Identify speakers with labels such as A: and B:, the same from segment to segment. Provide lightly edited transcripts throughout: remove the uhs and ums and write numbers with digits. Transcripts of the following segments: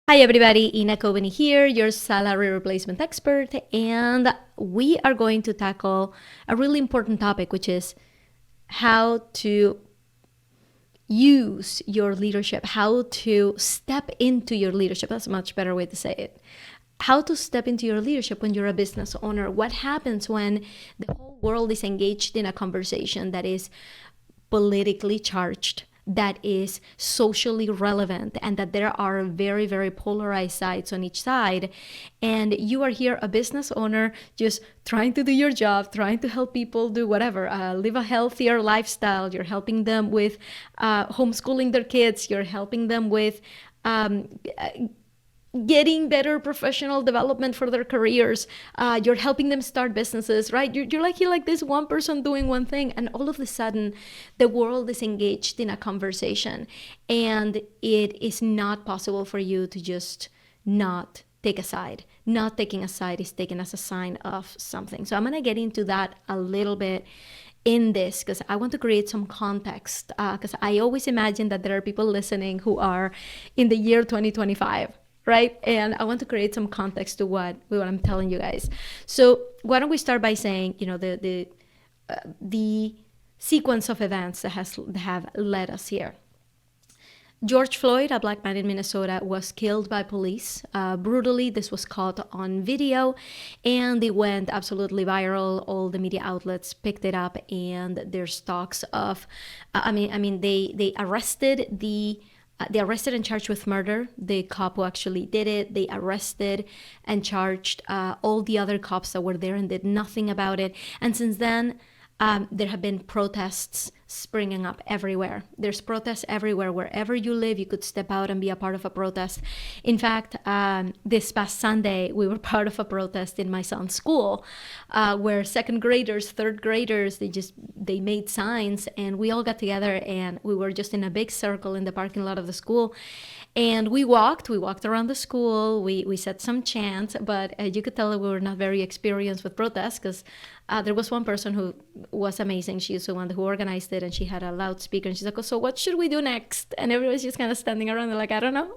A: Hi everybody, Ina Coveney here, your salary replacement expert, and we are going to tackle a really important topic, which is how to use your leadership, how to step into your leadership. That's a much better way to say it. How to step into your leadership when you're a business owner. What happens when the whole world is engaged in a conversation that is politically charged, that is socially relevant, and that there are very, very polarized sides on each side. And you are here, a business owner, just trying to do your job, trying to help people do whatever, live a healthier lifestyle. You're helping them with homeschooling their kids. You're helping them with getting better professional development for their careers. You're helping them start businesses, right? You're like this one person doing one thing, and all of a sudden the world is engaged in a conversation, and it is not possible for you to just not take a side. Not taking a side is taken as a sign of something. So I'm going to get into that a little bit in this because I want to create some context, because I always imagine that there are people listening who are in the year 2025, right? And I want to create some context to what I'm telling you guys. So why don't we start by saying, the sequence of events that have led us here. George Floyd, a black man in Minnesota, was killed by police brutally. This was caught on video, and it went absolutely viral. All the media outlets picked it up, and there's talks of, they arrested and charged with murder the cop who actually did it. They arrested and charged all the other cops that were there and did nothing about it. And since then, there have been protests springing up everywhere. There's protests everywhere. Wherever you live, you could step out and be a part of a protest. In fact, this past Sunday, we were part of a protest in my son's school, where second graders, third graders, they made signs, and we all got together, and we were just in a big circle in the parking lot of the school. And we walked around the school. We said some chants, but you could tell that we were not very experienced with protests, because there was one person who was amazing. She's the one who organized it, and she had a loudspeaker, and she's like, "Oh, so what should we do next?" And everybody's just kind of standing around and like, "I don't know."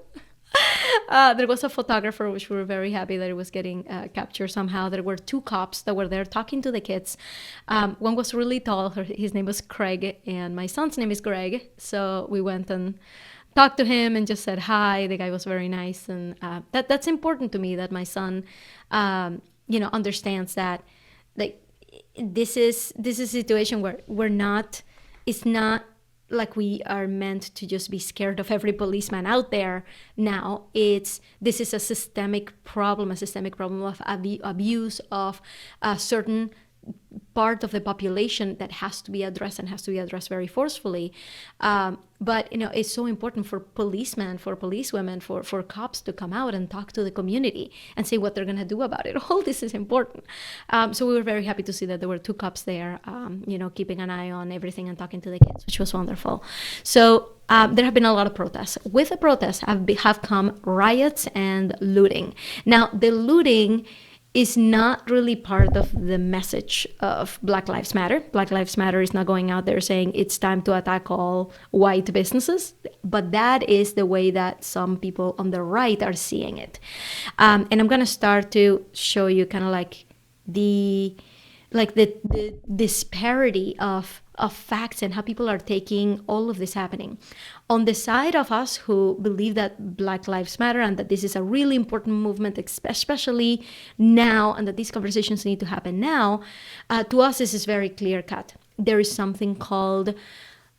A: There was a photographer, which we were very happy that it was getting captured somehow. There were two cops that were there talking to the kids. One was really tall. His name was Craig, and my son's name is Greg. So we went and talked to him and just said hi. The guy was very nice, and that's important to me, that my son, understands that, like, this is a situation where it's not like we are meant to just be scared of every policeman out there now. This is a systemic problem of abuse of a certain part of the population that has to be addressed, and has to be addressed very forcefully. But it's so important for policemen, for policewomen, for cops to come out and talk to the community and say what they're going to do about it. All this is important. So we were very happy to see that there were two cops there, keeping an eye on everything and talking to the kids, which was wonderful. So there have been a lot of protests. With the protests have come riots and looting. Now, the looting is not really part of the message of Black Lives Matter. Black Lives Matter is not going out there saying it's time to attack all white businesses, but that is the way that some people on the right are seeing it. And I'm going to start to show you kind of like the disparity of facts and how people are taking all of this happening. On the side of us who believe that Black Lives Matter and that this is a really important movement, especially now, and that these conversations need to happen now, to us this is very clear cut. There is something called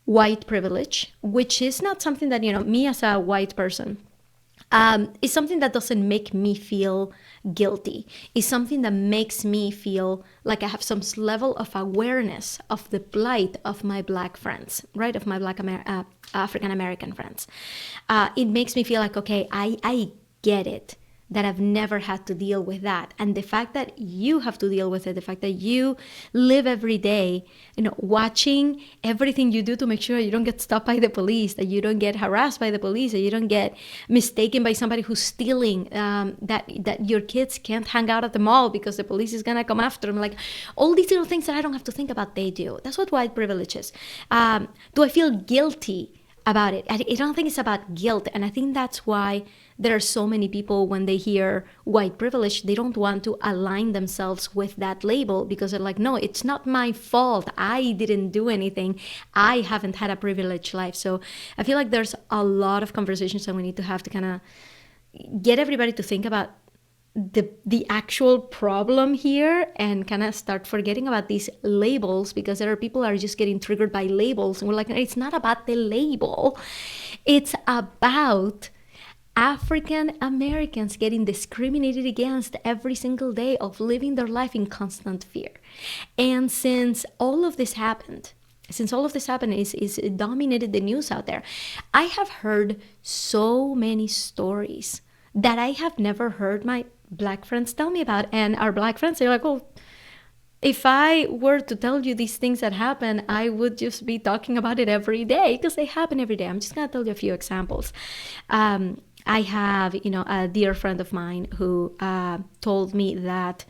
A: white privilege, which is not something that, me as a white person, is something that doesn't make me feel guilty. It's something that makes me feel like I have some level of awareness of the plight of my Black friends, right? Of my Black African American friends. It makes me feel like, okay, I get it, that I've never had to deal with that. And the fact that you have to deal with it, the fact that you live every day, watching everything you do to make sure you don't get stopped by the police, that you don't get harassed by the police, that you don't get mistaken by somebody who's stealing, that your kids can't hang out at the mall because the police is gonna come after them. Like, all these little things that I don't have to think about, they do. That's what white privilege is. Do I feel guilty about it? I don't think it's about guilt. And I think that's why there are so many people, when they hear white privilege, they don't want to align themselves with that label because they're like, no, it's not my fault. I didn't do anything. I haven't had a privileged life. So I feel like there's a lot of conversations that we need to have to kind of get everybody to think about the actual problem here and kind of start forgetting about these labels, because there are people that are just getting triggered by labels, and we're like, it's not about the label. It's about African Americans getting discriminated against every single day of living their life in constant fear. And since all of this happened, is dominated the news out there, I have heard so many stories that I have never heard my Black friends tell me about. And our Black friends, they're like, oh, if I were to tell you these things that happen, I would just be talking about it every day, because they happen every day. I'm just gonna tell you a few examples. I have, a dear friend of mine who told me that,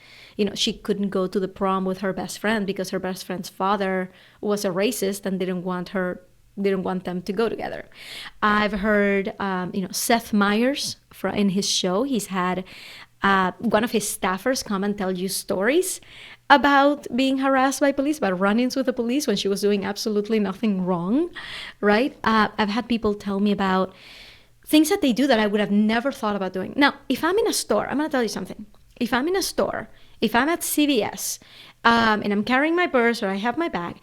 A: she couldn't go to the prom with her best friend because her best friend's father was a racist and didn't want them to go together. I've heard, Seth Meyers in his show, he's had one of his staffers come and tell you stories about being harassed by police, about run-ins with the police when she was doing absolutely nothing wrong, right? I've had people tell me about things that they do that I would have never thought about doing. Now, if I'm in a store, I'm going to tell you something. If I'm in a store, if I'm at CVS, and I'm carrying my purse or I have my bag,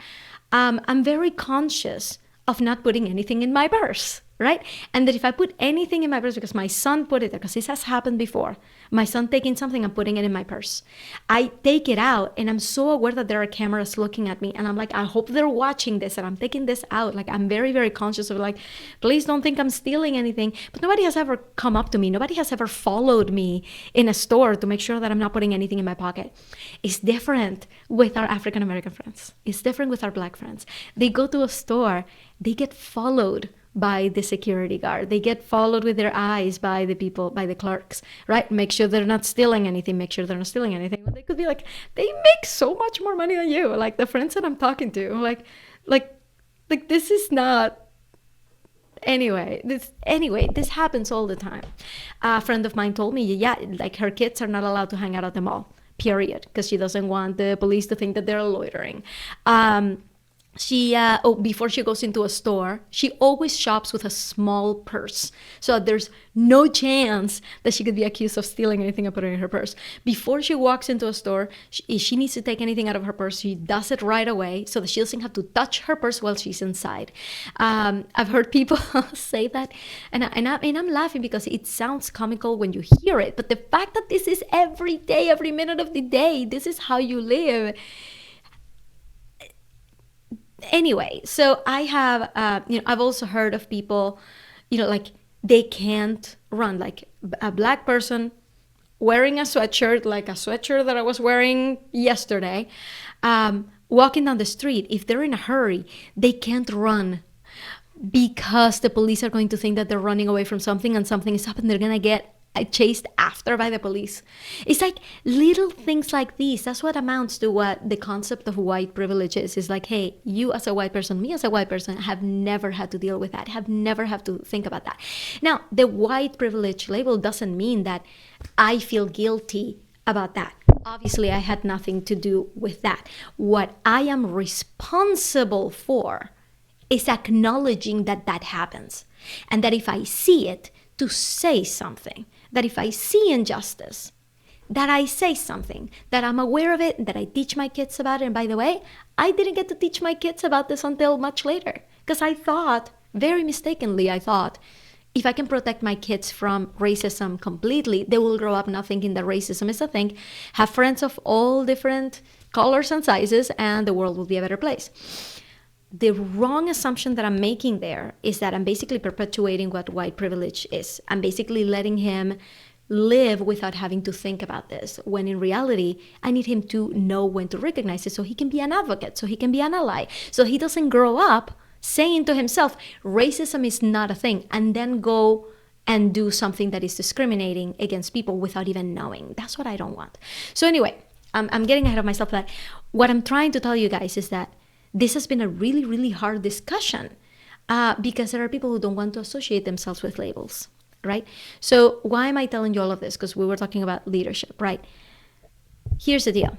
A: I'm very conscious of not putting anything in my purse, right? And that if I put anything in my purse, because my son put it there, because this has happened before, my son taking something and putting it in my purse, I take it out and I'm so aware that there are cameras looking at me, and I'm like, I hope they're watching this and I'm taking this out. Like, I'm very, very conscious of, like, please don't think I'm stealing anything. But nobody has ever come up to me. Nobody has ever followed me in a store to make sure that I'm not putting anything in my pocket. It's different with our African American friends. It's different with our Black friends. They go to a store, they get followed by the security guard. They get followed with their eyes by the people, by the clerks, right? Make sure they're not stealing anything. When they could be like, they make so much more money than you. Like the friends that I'm talking to, like this is not. Anyway, this happens all the time. A friend of mine told me, yeah, like her kids are not allowed to hang out at the mall, period, because she doesn't want the police to think that they're loitering. Before she goes into a store, she always shops with a small purse, so there's no chance that she could be accused of stealing anything and putting it in her purse. Before she walks into a store, if she needs to take anything out of her purse, she does it right away so that she doesn't have to touch her purse while she's inside. I've heard people say that, and I'm laughing because it sounds comical when you hear it, but the fact that this is every day, every minute of the day, this is how you live. Anyway, so I have, I've also heard of people, like they can't run, like a Black person wearing a sweatshirt, like a sweatshirt that I was wearing yesterday, walking down the street. If they're in a hurry, they can't run because the police are going to think that they're running away from something and something is up and they're going to get chased after by the police. It's like little things like these. That's what amounts to what the concept of white privilege is. It's like, hey, you as a white person, me as a white person have never had to deal with that, have never had to think about that. Now, the white privilege label doesn't mean that I feel guilty about that. Obviously, I had nothing to do with that. What I am responsible for is acknowledging that that happens, and that if I see it, to say something, that if I see injustice, that I say something, that I'm aware of it, that I teach my kids about it. And by the way, I didn't get to teach my kids about this until much later, because I thought, very mistakenly, if I can protect my kids from racism completely, they will grow up not thinking that racism is a thing, have friends of all different colors and sizes, and the world will be a better place. The wrong assumption that I'm making there is that I'm basically perpetuating what white privilege is. I'm basically letting him live without having to think about this, when in reality, I need him to know when to recognize it so he can be an advocate, so he can be an ally, so he doesn't grow up saying to himself, racism is not a thing, and then go and do something that is discriminating against people without even knowing. That's what I don't want. So anyway, I'm getting ahead of myself. That what I'm trying to tell you guys is that this has been a really, really hard discussion because there are people who don't want to associate themselves with labels. right? So why am I telling you all of this? Because we were talking about leadership, right? Here's the deal.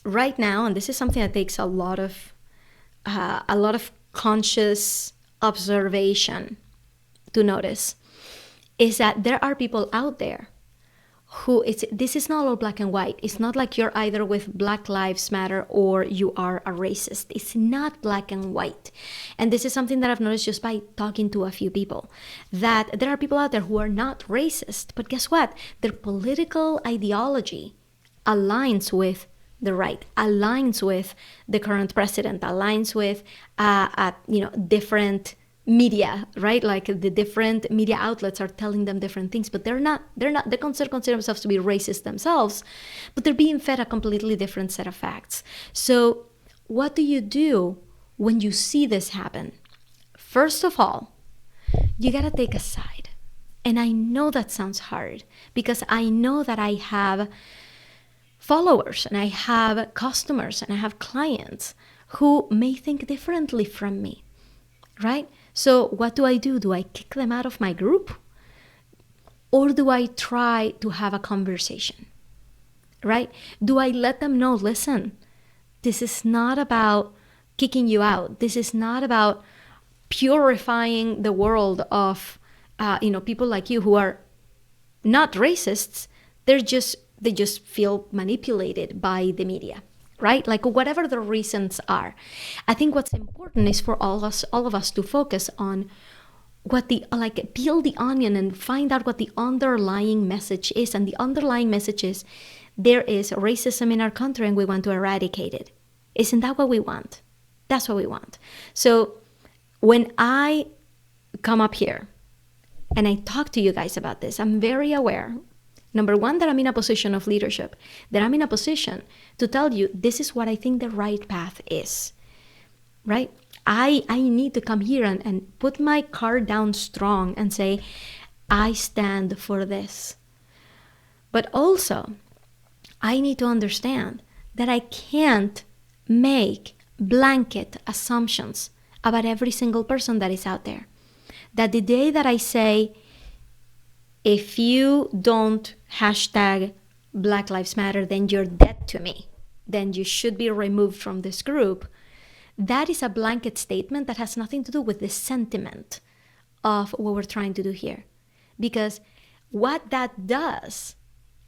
A: Right now, and this is something that takes a lot of conscious observation to notice, is that there are people out there who this is not all black and white. It's not like you're either with Black Lives Matter or you are a racist. It's not black and white. And this is something that I've noticed just by talking to a few people, that there are people out there who are not racist, but guess what? Their political ideology aligns with the right, aligns with the current president, aligns with different media, right? Like the different media outlets are telling them different things, but they consider themselves to be racist themselves, but they're being fed a completely different set of facts. So what do you do when you see this happen? First of all, you gotta take a side. And I know that sounds hard because I know that I have followers and I have customers and I have clients who may think differently from me, right? So what do? Do I kick them out of my group? Or do I try to have a conversation, right? Do I let them know, listen, this is not about kicking you out. This is not about purifying the world of people like you who are not racists. They just feel manipulated by the media, right? Like whatever the reasons are. I think what's important is for all of us to focus on what peel the onion and find out what the underlying message is. And the underlying message is there is racism in our country and we want to eradicate it. Isn't that what we want? That's what we want. So when I come up here and I talk to you guys about this, I'm very aware, number one, that I'm in a position of leadership, that I'm in a position to tell you this is what I think the right path is, right? I need to come here and put my card down strong and say, I stand for this. But also, I need to understand that I can't make blanket assumptions about every single person that is out there. That the day that I say, if you don't hashtag Black Lives Matter, then you're dead to me, then you should be removed from this group, that is a blanket statement that has nothing to do with the sentiment of what we're trying to do here. Because what that does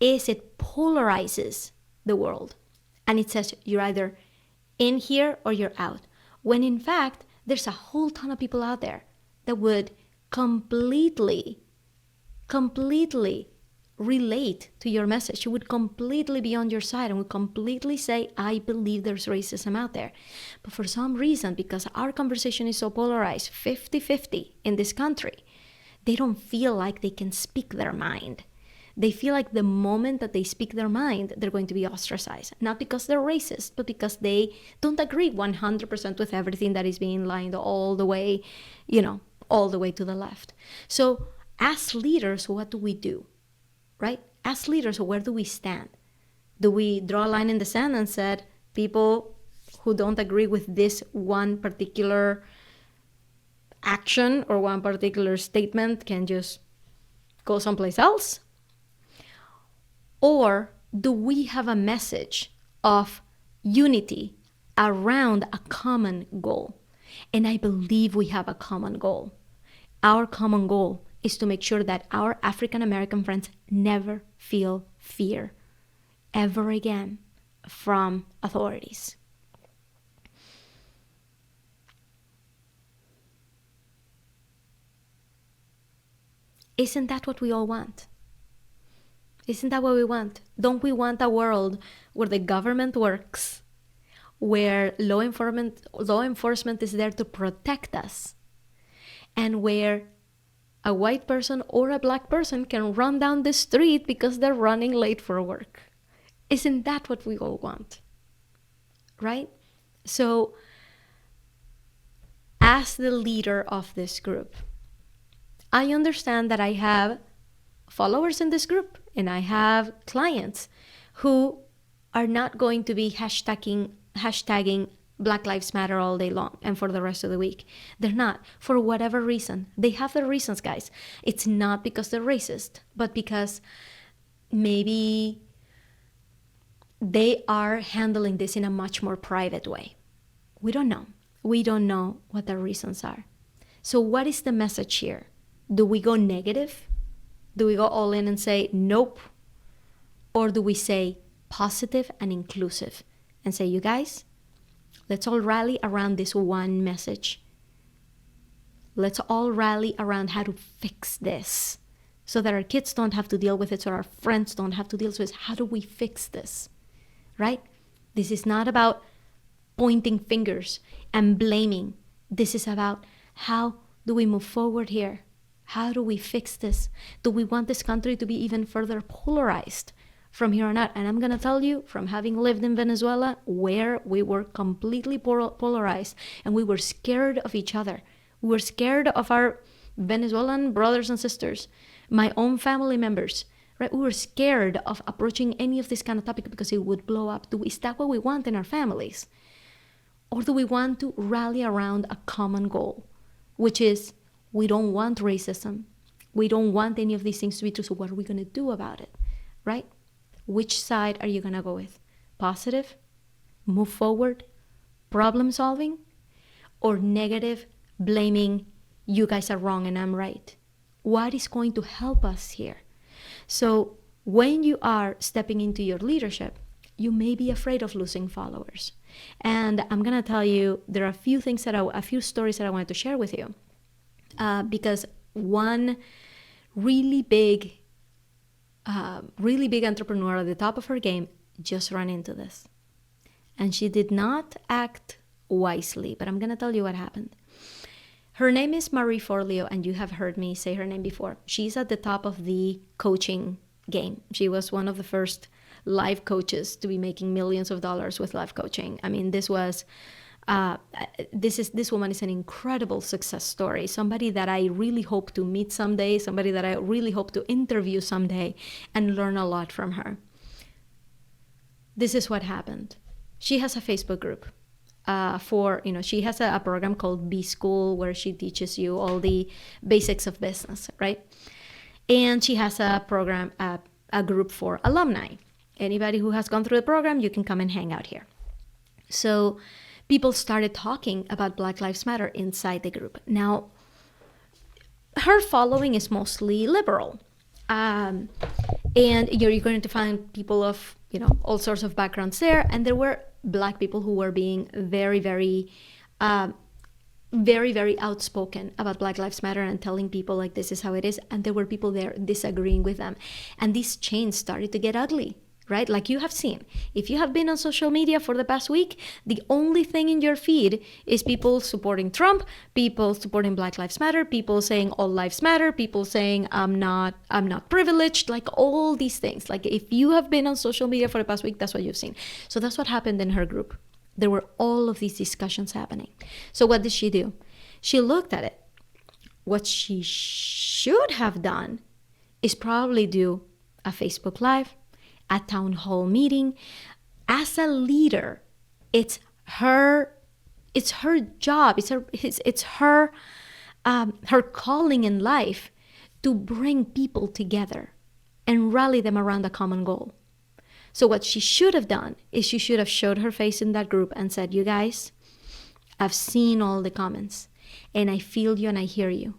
A: is it polarizes the world. And it says you're either in here or you're out. When in fact, there's a whole ton of people out there that would completely relate to your message. You would completely be on your side and would completely say, I believe there's racism out there. But for some reason, because our conversation is so polarized, 50-50 in this country, they don't feel like they can speak their mind. They feel like the moment that they speak their mind, they're going to be ostracized. Not because they're racist, but because they don't agree 100% with everything that is being lined all the way, all the way to the left. So as leaders, what do we do? Right? As leaders, where do we stand? Do we draw a line in the sand and said, people who don't agree with this one particular action or one particular statement can just go someplace else? Or do we have a message of unity around a common goal? And I believe we have a common goal. Our common goal is to make sure that our African American friends never feel fear ever again from authorities. Isn't that what we all want? Isn't that what we want? Don't we want a world where the government works, where law enforcement is there to protect us, and where a white person or a black person can run down the street because they're running late for work? Isn't that what we all want? Right? So, as the leader of this group, I understand that I have followers in this group and I have clients who are not going to be hashtagging Black Lives Matter all day long and for the rest of the week. They're not, for whatever reason. They have their reasons, guys. It's not because they're racist, but because maybe they are handling this in a much more private way. We don't know. We don't know what their reasons are. So what is the message here? Do we go negative? Do we go all in and say, nope? Or do we say positive and inclusive and say, you guys, let's all rally around this one message. Let's all rally around how to fix this so that our kids don't have to deal with it, so our friends don't have to deal with it. How do we fix this? Right? This is not about pointing fingers and blaming. This is about how do we move forward here? How do we fix this? Do we want this country to be even further polarized from here on out? And I'm going to tell you, from having lived in Venezuela, where we were completely polarized and we were scared of each other. We were scared of our Venezuelan brothers and sisters, my own family members. Right? We were scared of approaching any of this kind of topic because it would blow up. Is that what we want in our families? Or do we want to rally around a common goal, which is we don't want racism. We don't want any of these things to be true. So what are we going to do about it? Right? Which side are you going to go with? Positive, move forward, problem solving, or negative, blaming, you guys are wrong and I'm right? What is going to help us here? So when you are stepping into your leadership, you may be afraid of losing followers. And I'm going to tell you, there are a few stories that I wanted to share with you. Because one really big entrepreneur at the top of her game just ran into this. And she did not act wisely, but I'm going to tell you what happened. Her name is Marie Forleo, and you have heard me say her name before. She's at the top of the coaching game. She was one of the first life coaches to be making millions of dollars with life coaching. I mean, this woman is an incredible success story. Somebody that I really hope to meet someday, somebody that I really hope to interview someday and learn a lot from her. This is what happened. She has a Facebook group. She has a program called B School where she teaches you all the basics of business, right? And she has a program, a group for alumni. Anybody who has gone through the program, you can come and hang out here. So people started talking about Black Lives Matter inside the group. Now, her following is mostly liberal. And you're going to find people of, all sorts of backgrounds there. And there were Black people who were being very, very, very, very outspoken about Black Lives Matter and telling people like this is how it is. And there were people there disagreeing with them. And these chains started to get ugly. Right? Like you have seen. If you have been on social media for the past week, the only thing in your feed is people supporting Trump, people supporting Black Lives Matter, people saying all lives matter, people saying I'm not privileged, like all these things. Like if you have been on social media for the past week, that's what you've seen. So that's what happened in her group. There were all of these discussions happening. So what did she do? She looked at it. What she should have done is probably do a Facebook Live, a town hall meeting. As a leader, it's her job, it's her calling in life to bring people together and rally them around a common goal. So what she should have done is she should have showed her face in that group and said, you guys, I've seen all the comments and I feel you and I hear you.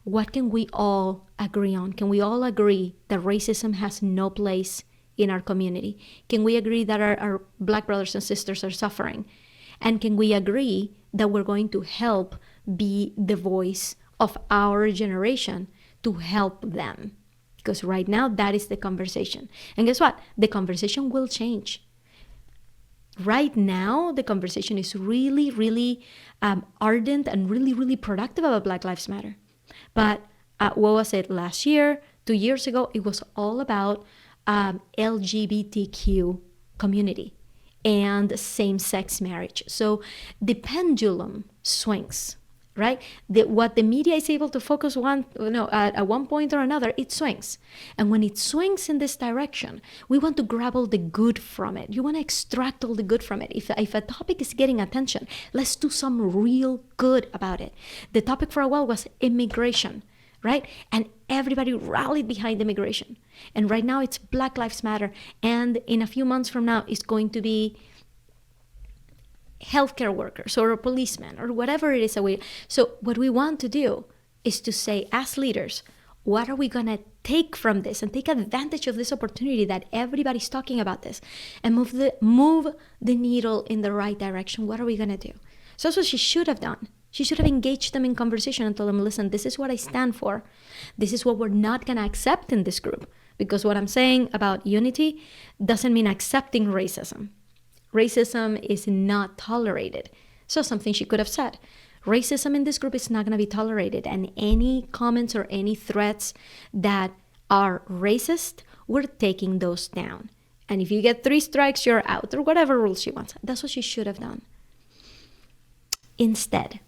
A: What can we all agree on? Can we all agree that racism has no place in our community? Can we agree that our Black brothers and sisters are suffering? And can we agree that we're going to help be the voice of our generation to help them? Because right now, that is the conversation. And guess what? The conversation will change. Right now, the conversation is really, really ardent and really, really productive about Black Lives Matter. But what was it last year, 2 years ago? It was all about LGBTQ community and same-sex marriage. So the pendulum swings right? What the media is able to focus at one point or another, it swings. And when it swings in this direction, we want to grab all the good from it. You want to extract all the good from it. If a topic is getting attention, let's do some real good about it. The topic for a while was immigration, right? And everybody rallied behind immigration. And right now it's Black Lives Matter. And in a few months from now, it's going to be healthcare workers or a policeman or whatever it is. So what we want to do is to say, as leaders, what are we going to take from this and take advantage of this opportunity that everybody's talking about this and move the needle in the right direction? What are we going to do? So that's what she should have done. She should have engaged them in conversation and told them, listen, this is what I stand for. This is what we're not going to accept in this group. Because what I'm saying about unity doesn't mean accepting racism. Racism is not tolerated. So something she could have said. Racism in this group is not going to be tolerated. And any comments or any threats that are racist, we're taking those down. And if you get 3 strikes, you're out, or whatever rules she wants. That's what she should have done. Instead,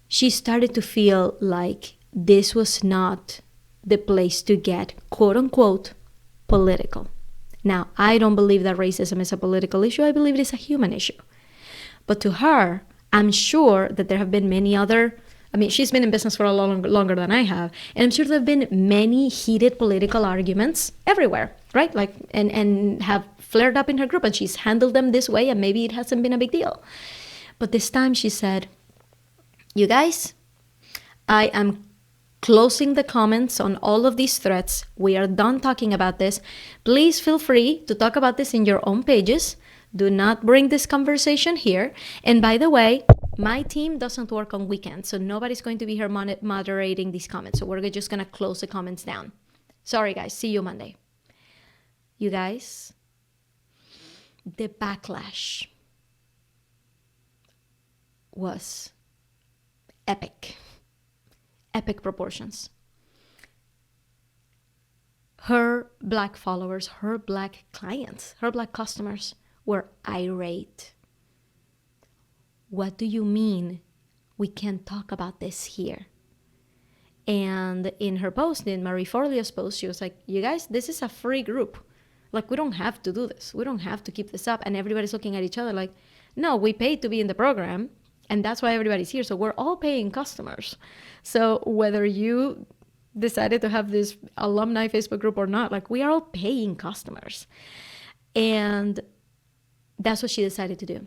A: she started to feel like this was not the place to get, quote unquote, political. Now, I don't believe that racism is a political issue. I believe it is a human issue. But to her, I'm sure that there have been many other, she's been in business for a lot longer than I have. And I'm sure there have been many heated political arguments everywhere, right? And have flared up in her group, and she's handled them this way, and maybe it hasn't been a big deal. But this time she said, you guys, I am closing the comments on all of these threats. We are done talking about this. Please feel free to talk about this in your own pages. Do not bring this conversation here. And by the way, my team doesn't work on weekends, so nobody's going to be here moderating these comments. So we're just going to close the comments down. Sorry, guys. See you Monday. You guys, the backlash was epic. Epic proportions. Her Black followers, her Black clients, her Black customers were irate. What do you mean we can't talk about this here? And in her post, in Marie Forleo's post, she was like, you guys, this is a free group. Like, we don't have to do this. We don't have to keep this up. And everybody's looking at each other like, no, we paid to be in the program. And that's why everybody's here. So we're all paying customers. So whether you decided to have this alumni Facebook group or not, like, we are all paying customers. And that's what she decided to do.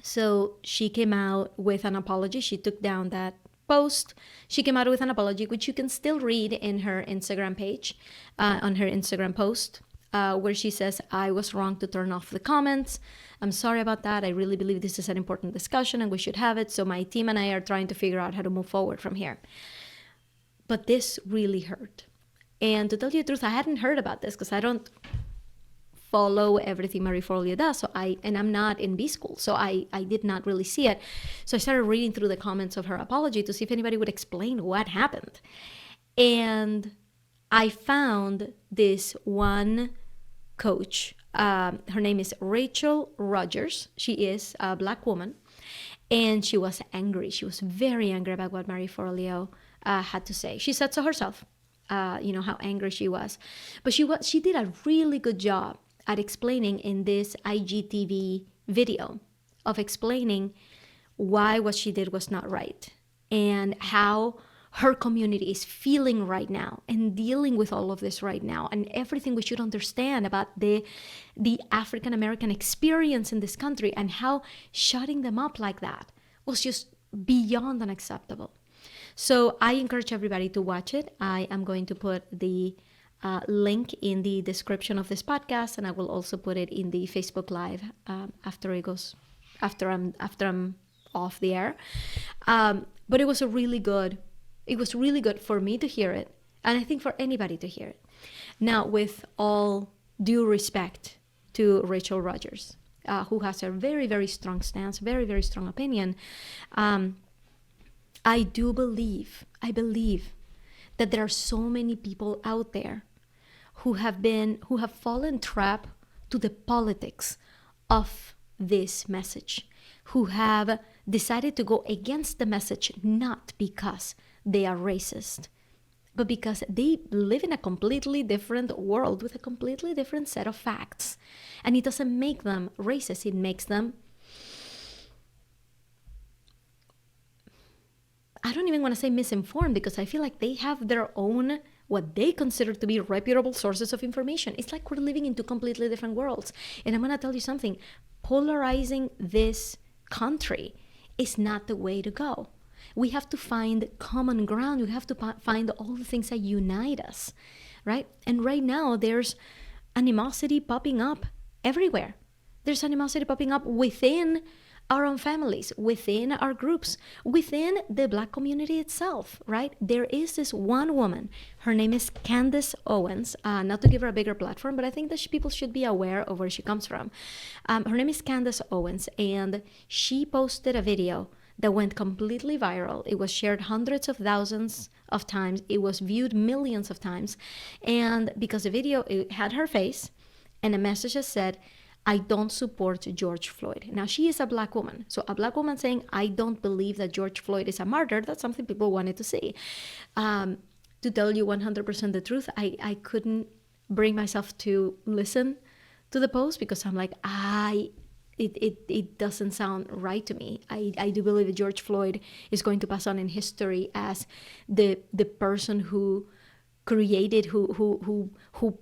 A: So she came out with an apology. She took down that post. She came out with an apology, which you can still read in her Instagram page, on her Instagram post, where she says, I was wrong to turn off the comments. I'm sorry about that. I really believe this is an important discussion and we should have it. So my team and I are trying to figure out how to move forward from here. But this really hurt. And to tell you the truth, I hadn't heard about this because I don't follow everything Marie Forleo does. And I'm not in B school, so I did not really see it. So I started reading through the comments of her apology to see if anybody would explain what happened. And I found this one coach. Her name is Rachel Rodgers. She is a Black woman, and she was angry. She was very angry about what Marie Forleo had to say. She said so herself, how angry she was. But she did a really good job at explaining in this IGTV video of explaining why what she did was not right and how her community is feeling right now and dealing with all of this right now, and everything we should understand about the African American experience in this country, and how shutting them up like that was just beyond unacceptable. So I encourage everybody to watch it. I am going to put the link in the description of this podcast, and I will also put it in the Facebook Live after I'm off the air. But it was really good for me to hear it, and I think for anybody to hear it. Now, with all due respect to Rachel Rodgers, who has a very, very strong stance, very, very strong opinion, I believe that there are so many people out there who have fallen trap to the politics of this message. who have decided to go against the message, not because they are racist, but because they live in a completely different world with a completely different set of facts. And it doesn't make them racist, it makes them, I don't even want to say misinformed, because I feel like they have their own, what they consider to be reputable sources of information. It's like we're living in two completely different worlds. And I'm going to tell you something, polarizing this country is not the way to go. We have to find common ground. We have to find all the things that unite us, right? And right now, there's animosity popping up everywhere. There's animosity popping up within our own families, within our groups, within the Black community itself, right? There is this one woman, her name is Candace Owens, not to give her a bigger platform, but I think that people should be aware of where she comes from. Her name is Candace Owens, and she posted a video that went completely viral. It was shared hundreds of thousands of times. It was viewed millions of times. And because the video, it had her face and a message that said, "I don't support George Floyd." Now, she is a Black woman. So a Black woman saying, "I don't believe that George Floyd is a martyr," that's something people wanted to see. To tell you 100% the truth, I couldn't bring myself to listen to the post, because I'm like, it doesn't sound right to me. I do believe that George Floyd is going to pass on in history as the person who created, who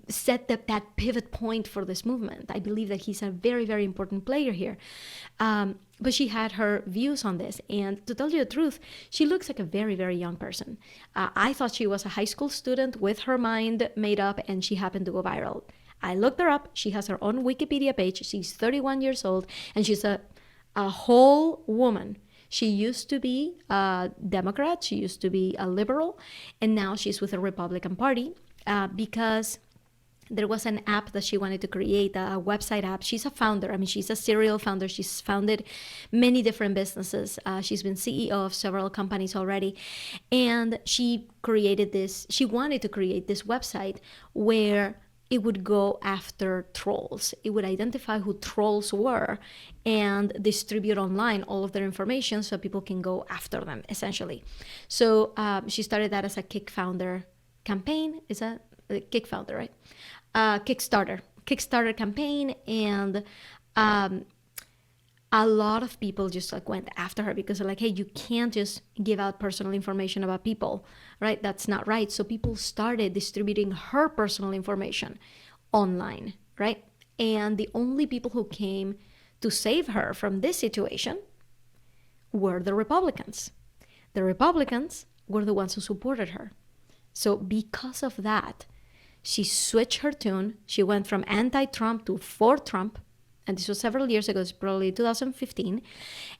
A: set that pivot point for this movement. I believe that he's a very, very important player here. But she had her views on this. And to tell you the truth, she looks like a very, very young person. I thought she was a high school student with her mind made up, and she happened to go viral. I looked her up. She has her own Wikipedia page. She's 31 years old, and she's a whole woman. She used to be a Democrat. She used to be a liberal, and now she's with the Republican Party because there was an app that she wanted to create, a website app. She's a founder. I mean, she's a serial founder. She's founded many different businesses. She's been CEO of several companies already. And she created this, she wanted to create this website where it would go after trolls. It would identify who trolls were and distribute online all of their information so people can go after them, essentially. So she started that as a Kickfounder campaign. Is that Kickfounder, right? Kickstarter campaign, and a lot of people just like went after her because they're like, hey, you can't just give out personal information about people, right? That's not right. So people started distributing her personal information online, right? And the only people who came to save her from this situation were the Republicans. The Republicans were the ones who supported her. So because of that, she switched her tune. She went from anti-Trump to for Trump. And this was several years ago, it's probably 2015.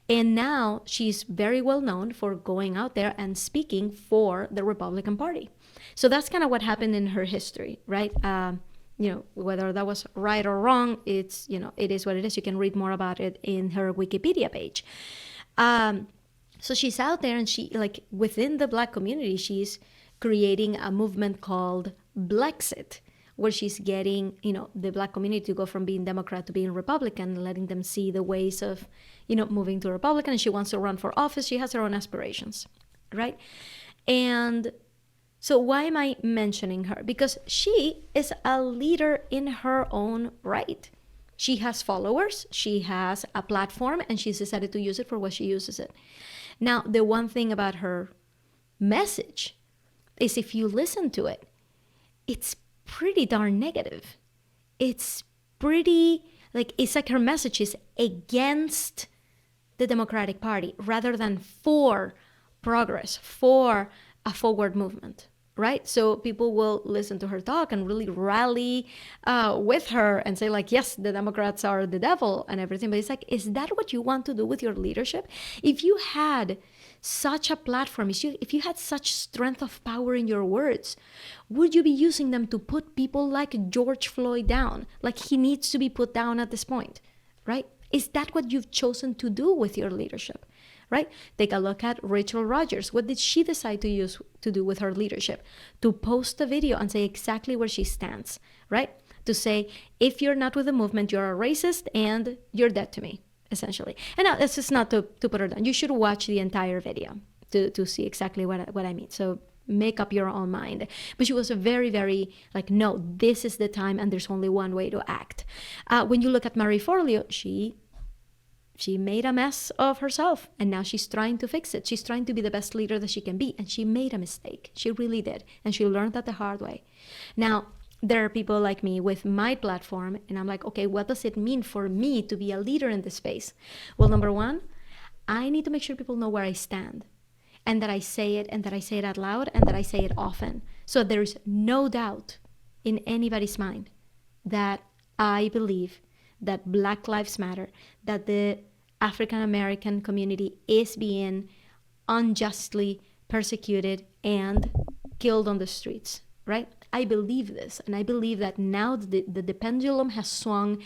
A: And now she's very well known for going out there and speaking for the Republican Party. So that's kind of what happened in her history, right? Whether that was right or wrong, it's, it is what it is. You can read more about it in her Wikipedia page. So she's out there, and she, like, within the Black community, she's creating a movement called Blexit, where she's getting, the Black community to go from being Democrat to being Republican, letting them see the ways of, moving to Republican. And she wants to run for office. She has her own aspirations, right? And so why am I mentioning her? Because she is a leader in her own right. She has followers, she has a platform, and she's decided to use it for what she uses it. Now, the one thing about her message is, if you listen to it, it's pretty darn negative. It's pretty, it's like her message is against the Democratic Party rather than for progress, for a forward movement, right? So people will listen to her talk and really rally with her and say, like, yes, the Democrats are the devil and everything. But it's like, is that what you want to do with your leadership? If you had such a platform, if you had such strength of power in your words, would you be using them to put people like George Floyd down? Like, he needs to be put down at this point, right? Is that what you've chosen to do with your leadership, right? Take a look at Rachel Rodgers. What did she decide to do with her leadership? To post a video and say exactly where she stands, right? To say, if you're not with the movement, you're a racist and you're dead to me, essentially. And now, this is not to put her down. You should watch the entire video to see exactly what I mean. So make up your own mind. But she was very, very like, no, this is the time and there's only one way to act. When you look at Marie Forleo, she made a mess of herself and now she's trying to fix it. She's trying to be the best leader that she can be, and she made a mistake. She really did. And she learned that the hard way. Now, there are people like me with my platform, and I'm like, okay, what does it mean for me to be a leader in this space? Well, number one, I need to make sure people know where I stand, and that I say it, and that I say it out loud, and that I say it often. So there's no doubt in anybody's mind that I believe that Black Lives Matter, that the African American community is being unjustly persecuted and killed on the streets, right? I believe this, and I believe that now the pendulum has swung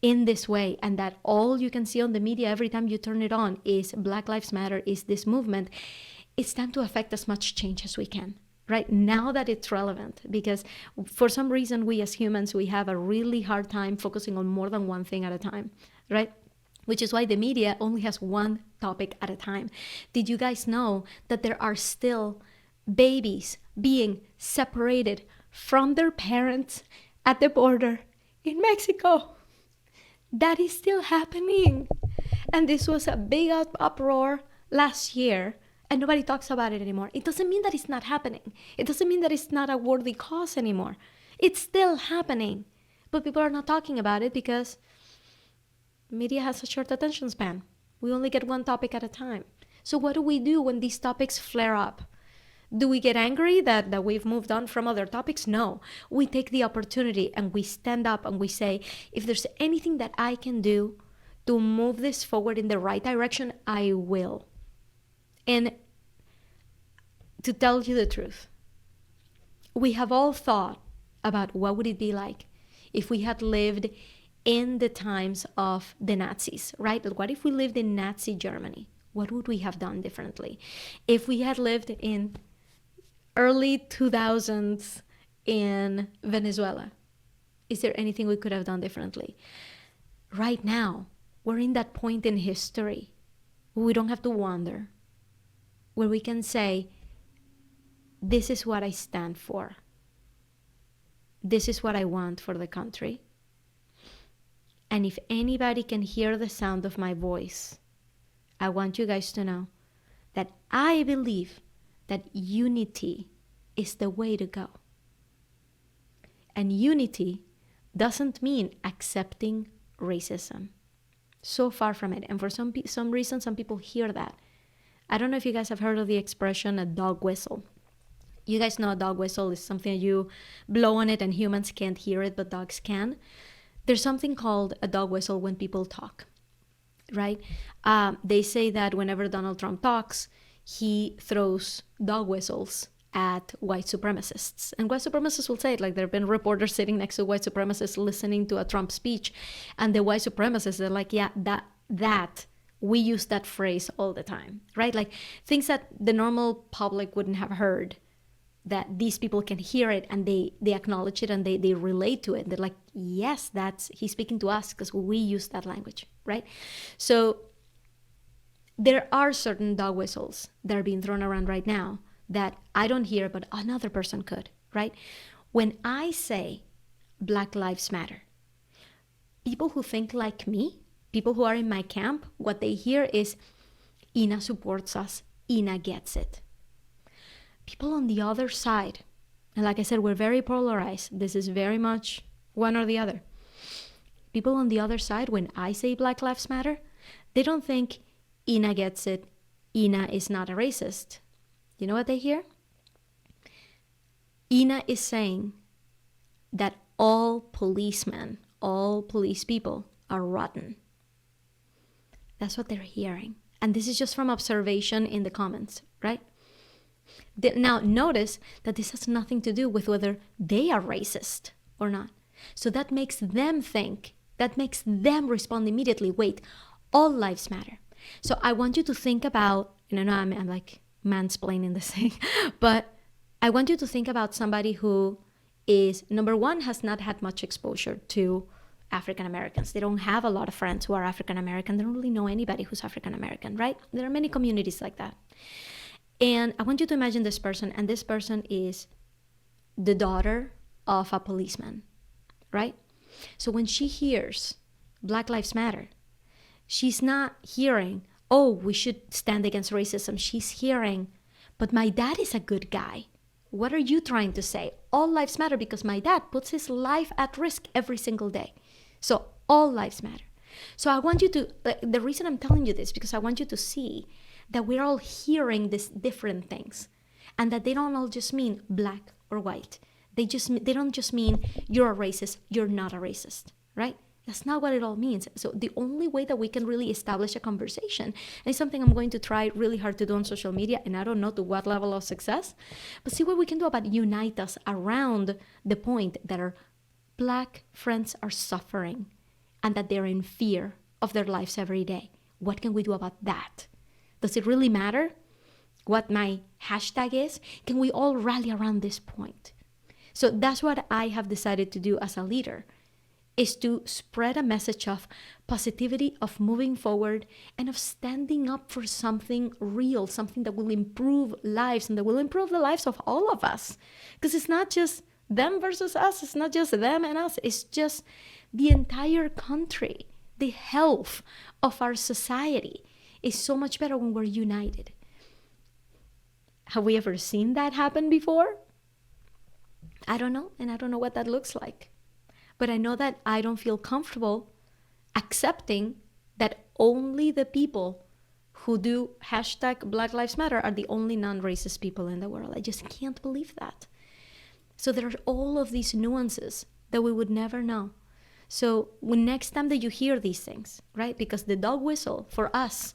A: in this way, and that all you can see on the media every time you turn it on is Black Lives Matter, is this movement. It's time to affect as much change as we can, right? Now that it's relevant, because for some reason we as humans, we have a really hard time focusing on more than one thing at a time, right? Which is why the media only has one topic at a time. Did you guys know that there are still babies being separated from their parents at the border in Mexico? That is still happening. And this was a big uproar last year, and nobody talks about it anymore. It doesn't mean that it's not happening. It doesn't mean that it's not a worthy cause anymore. It's still happening. But people are not talking about it because media has a short attention span. We only get one topic at a time. So what do we do when these topics flare up? Do we get angry that we've moved on from other topics? No. We take the opportunity and we stand up and we say, if there's anything that I can do to move this forward in the right direction, I will. And to tell you the truth, we have all thought about what would it be like if we had lived in the times of the Nazis, right? What if we lived in Nazi Germany? What would we have done differently? If we had lived in early 2000s in Venezuela, is there anything we could have done differently? Right now, we're in that point in history where we don't have to wonder, where we can say, this is what I stand for. This is what I want for the country. And if anybody can hear the sound of my voice, I want you guys to know that I believe that unity is the way to go. And unity doesn't mean accepting racism. So far from it. And for some reason, some people hear that. I don't know if you guys have heard of the expression a dog whistle. You guys know a dog whistle is something you blow on it and humans can't hear it, but dogs can. There's something called a dog whistle when people talk, right? They say that whenever Donald Trump talks, he throws dog whistles at white supremacists. And white supremacists will say it, like there have been reporters sitting next to white supremacists listening to a Trump speech, and the white supremacists are like, yeah, that we use that phrase all the time, right? Like things that the normal public wouldn't have heard, that these people can hear it and they acknowledge it and they relate to it. They're like, yes, he's speaking to us because we use that language, right? So there are certain dog whistles that are being thrown around right now that I don't hear, but another person could, right? When I say Black Lives Matter, people who think like me, people who are in my camp, what they hear is, Ina supports us, Ina gets it. People on the other side, and like I said, we're very polarized. This is very much one or the other. People on the other side, when I say Black Lives Matter, they don't think Ina gets it, Ina is not a racist. You know what they hear? Ina is saying that all policemen, all police people are rotten. That's what they're hearing. And this is just from observation in the comments, right? Now, notice that this has nothing to do with whether they are racist or not. So that makes them think, that makes them respond immediately, wait, all lives matter. So I want you to think about, and I know I'm like mansplaining this thing, but I want you to think about somebody who is, number one, has not had much exposure to African Americans. They don't have a lot of friends who are African American. They don't really know anybody who's African American, right? There are many communities like that. And I want you to imagine this person, and this person is the daughter of a policeman, right? So when she hears Black Lives Matter, she's not hearing, oh, we should stand against racism. She's hearing, but my dad is a good guy. What are you trying to say? All lives matter because my dad puts his life at risk every single day. So all lives matter. So I want you to, the reason I'm telling you this, because I want you to see that we're all hearing these different things, and that they don't all just mean black or white. They don't just mean you're a racist, you're not a racist, right? That's not what it all means. So the only way that we can really establish a conversation, and it's something I'm going to try really hard to do on social media, and I don't know to what level of success, but see what we can do about unite us around the point that our Black friends are suffering and that they're in fear of their lives every day. What can we do about that? Does it really matter what my hashtag is? Can we all rally around this point? So that's what I have decided to do as a leader, is to spread a message of positivity, of moving forward, and of standing up for something real, something that will improve lives and that will improve the lives of all of us. Because it's not just them versus us, it's not just them and us, it's just the entire country. The health of our society is so much better when we're united. Have we ever seen that happen before? I don't know, and I don't know what that looks like. But I know that I don't feel comfortable accepting that only the people who do hashtag Black Lives Matter are the only non-racist people in the world. I just can't believe that. So there are all of these nuances that we would never know. So when next time that you hear these things, right? Because the dog whistle for us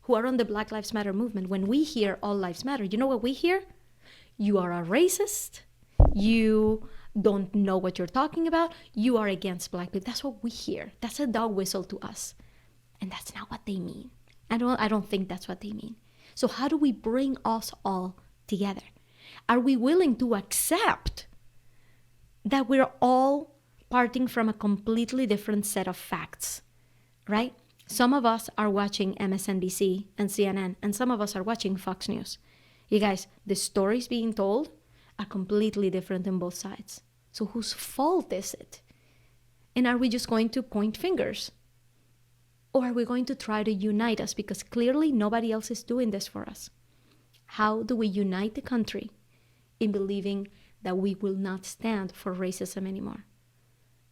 A: who are on the Black Lives Matter movement, when we hear all lives matter, you know what we hear? You are a racist. You don't know what you're talking about. You are against Black people. That's what we hear. That's a dog whistle to us. And that's not what they mean. I don't think that's what they mean. So how do we bring us all together? Are we willing to accept that we're all parting from a completely different set of facts, right? Some of us are watching MSNBC and CNN, and some of us are watching Fox News. You guys, the stories being told are completely different on both sides. So whose fault is it? And are we just going to point fingers? Or are we going to try to unite us? Because clearly nobody else is doing this for us. How do we unite the country in believing that we will not stand for racism anymore?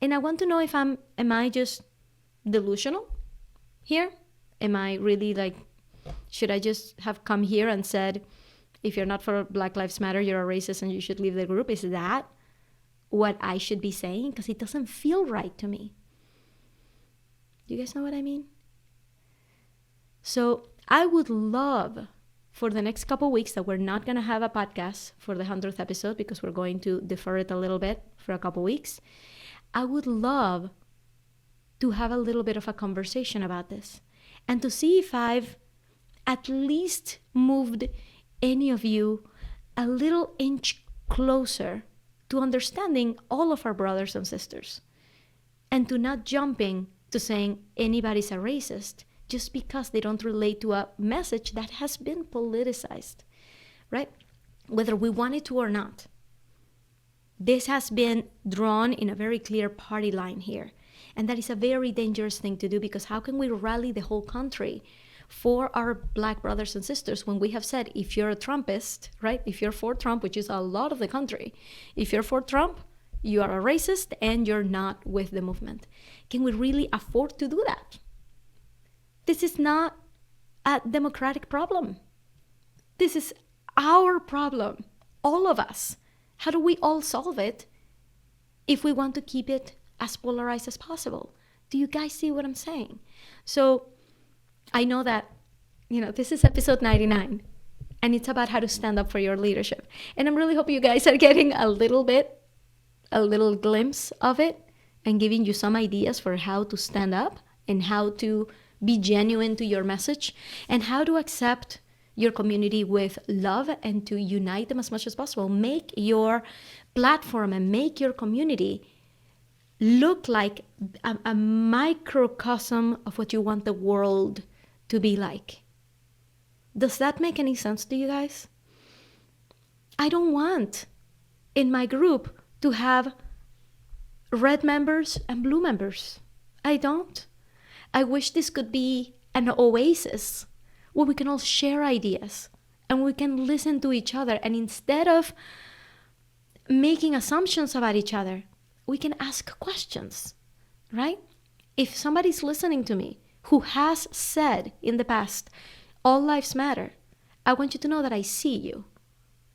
A: And I want to know if am I just delusional here? Am I really should I just have come here and said, if you're not for Black Lives Matter, you're a racist and you should leave the group? Is that what I should be saying? Because it doesn't feel right to me. Do you guys know what I mean? So I would love for the next couple weeks that we're not going to have a podcast for the 100th episode because we're going to defer it a little bit for a couple weeks. I would love to have a little bit of a conversation about this and to see if I've at least moved any of you a little inch closer to understanding all of our brothers and sisters and to not jumping to saying anybody's a racist just because they don't relate to a message that has been politicized, right? Whether we want it to or not. This has been drawn in a very clear party line here. And that is a very dangerous thing to do, because how can we rally the whole country for our Black brothers and sisters when we have said, if you're a Trumpist, right? If you're for Trump, which is a lot of the country, if you're for Trump, you are a racist and you're not with the movement. Can we really afford to do that? This is not a democratic problem. This is our problem, all of us. How do we all solve it if we want to keep it as polarized as possible? Do you guys see what I'm saying? So I know that, this is episode 99, and it's about how to stand up for your leadership. And I'm really hoping you guys are getting a little glimpse of it and giving you some ideas for how to stand up and how to be genuine to your message and how to accept your community with love and to unite them as much as possible. Make your platform and make your community look like a microcosm of what you want the world to be like. Does that make any sense to you guys? I don't want in my group to have red members and blue members. I don't. I wish this could be an oasis where we can all share ideas and we can listen to each other. And instead of making assumptions about each other, we can ask questions, right? If somebody's listening to me who has said in the past, all lives matter, I want you to know that I see you.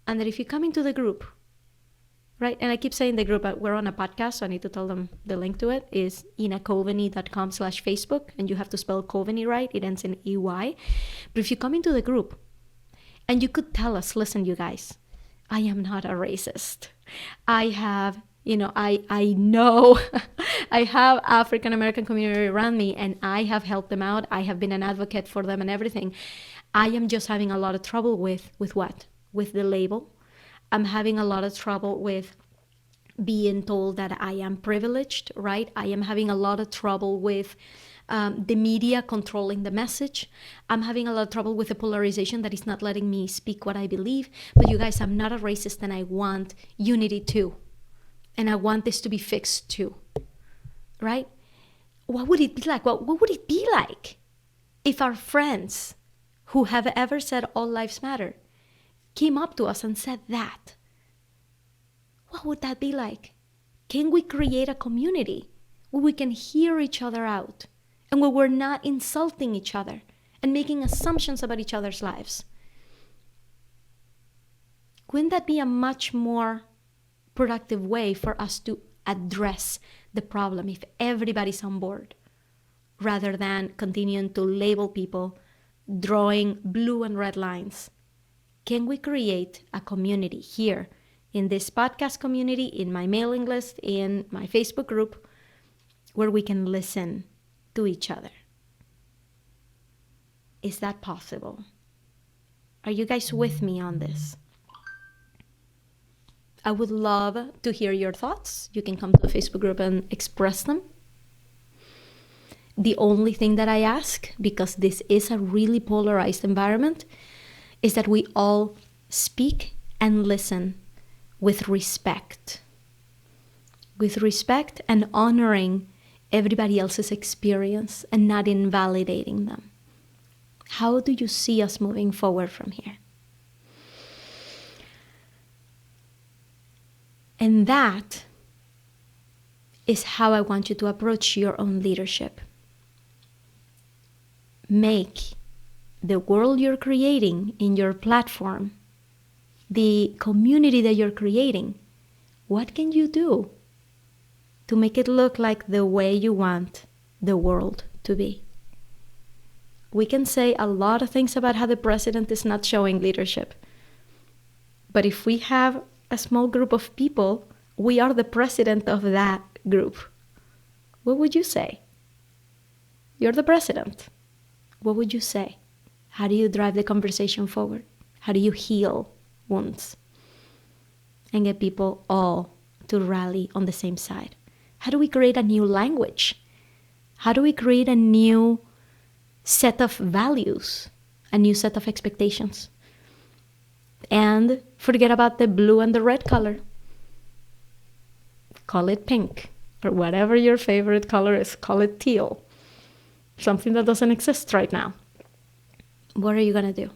A: And that if you come into the group, right? And I keep saying the group, but we're on a podcast, so I need to tell them the link to it is inacoveney.com/Facebook, and you have to spell Coveney right. It ends in EY. But if you come into the group and you could tell us, listen, you guys, I am not a racist. I have, I know I have African American community around me and I have helped them out. I have been an advocate for them and everything. I am just having a lot of trouble with what? With the label. I'm having a lot of trouble with being told that I am privileged, right? I am having a lot of trouble with the media controlling the message. I'm having a lot of trouble with the polarization that is not letting me speak what I believe. But you guys, I'm not a racist and I want unity too. And I want this to be fixed too, right? What would it be like? What would it be like if our friends who have ever said all lives matter came up to us and said that? What would that be like? Can we create a community where we can hear each other out and where we're not insulting each other and making assumptions about each other's lives? Wouldn't that be a much more productive way for us to address the problem if everybody's on board, rather than continuing to label people, drawing blue and red lines? Can we create a community here in this podcast community, in my mailing list, in my Facebook group, where we can listen to each other? Is that possible? Are you guys with me on this? I would love to hear your thoughts. You can come to the Facebook group and express them. The only thing that I ask, because this is a really polarized environment, is that we all speak and listen with respect. With respect and honoring everybody else's experience and not invalidating them. How do you see us moving forward from here? And that is how I want you to approach your own leadership. Make the world you're creating in your platform, the community that you're creating, what can you do to make it look like the way you want the world to be? We can say a lot of things about how the president is not showing leadership. But if we have a small group of people, we are the president of that group. What would you say? You're the president. What would you say? How do you drive the conversation forward? How do you heal wounds and get people all to rally on the same side? How do we create a new language? How do we create a new set of values, a new set of expectations? And forget about the blue and the red color. Call it pink, or whatever your favorite color is. Call it teal. Something that doesn't exist right now. What are you going to do?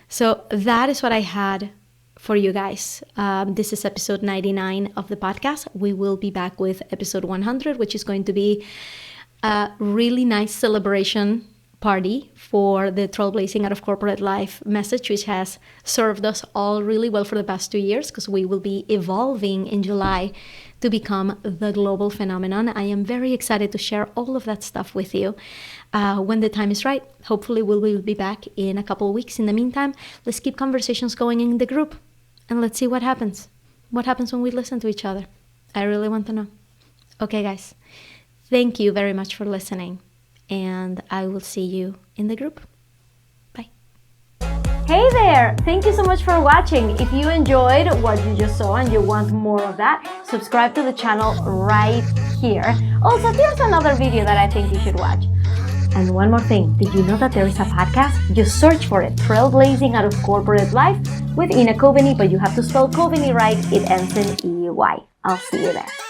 A: So that is what I had for you guys. This is episode 99 of the podcast. We will be back with episode 100, which is going to be a really nice celebration party for the Trailblazing Out of Corporate Life message, which has served us all really well for the past 2 years, because we will be evolving in July to become the global phenomenon. I am very excited to share all of that stuff with you when the time is right. Hopefully we will be back in a couple of weeks. In the meantime, let's keep conversations going in the group and let's see what happens. What happens when we listen to each other? I really want to know. Okay, guys. Thank you very much for listening, and I will see you in the group. Bye. Hey there! Thank you so much for watching. If you enjoyed what you just saw and you want more of that, subscribe to the channel right here. Also, here's another video that I think you should watch. And one more thing, did you know that there is a podcast? Just search for it, Trailblazing Out of Corporate Life with Ina Coveney, but you have to spell Coveney right. It ends in E-Y. I'll see you there.